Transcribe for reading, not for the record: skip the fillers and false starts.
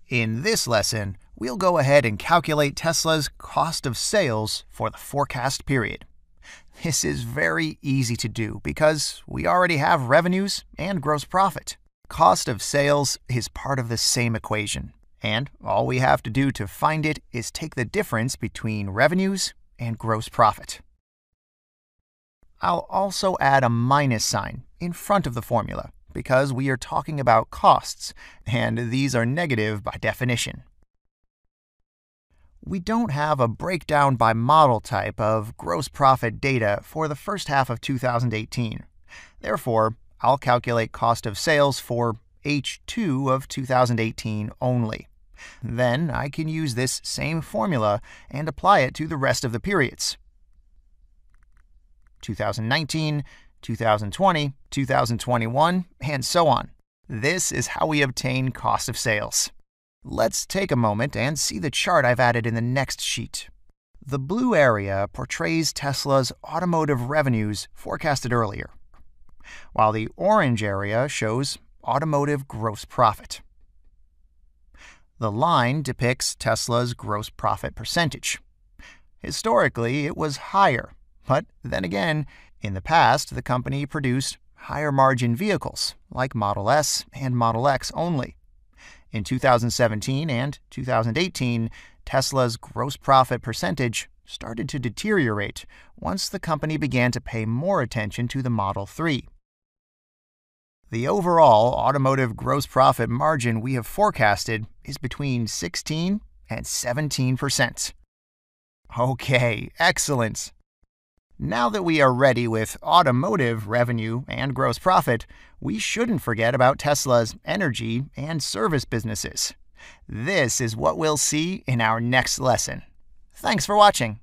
In this lesson, we'll go ahead and calculate Tesla's cost of sales for the forecast period. This is very easy to do because we already have revenues and gross profit. Cost of sales is part of the same equation, and all we have to do to find it is take the difference between revenues and gross profit. I'll also add a minus sign in front of the formula because we are talking about costs, and these are negative by definition. We don't have a breakdown by model type of gross profit data for the first half of 2018. Therefore, I'll calculate cost of sales for H2 of 2018 only. Then I can use this same formula and apply it to the rest of the periods. 2019, 2020, 2021, and so on. This is how we obtain cost of sales. Let's take a moment and see the chart I've added in the next sheet. The blue area portrays Tesla's automotive revenues forecasted earlier, while the orange area shows automotive gross profit. The line depicts Tesla's gross profit percentage. Historically, it was higher, but then again, in the past, the company produced higher margin vehicles like Model S and Model X only. In 2017 and 2018, Tesla's gross profit percentage started to deteriorate once the company began to pay more attention to the Model 3. The overall automotive gross profit margin we have forecasted is between 16 and 17%. Okay, excellent. Now that we are ready with automotive revenue and gross profit, we shouldn't forget about Tesla's energy and service businesses. This is what we'll see in our next lesson. Thanks for watching.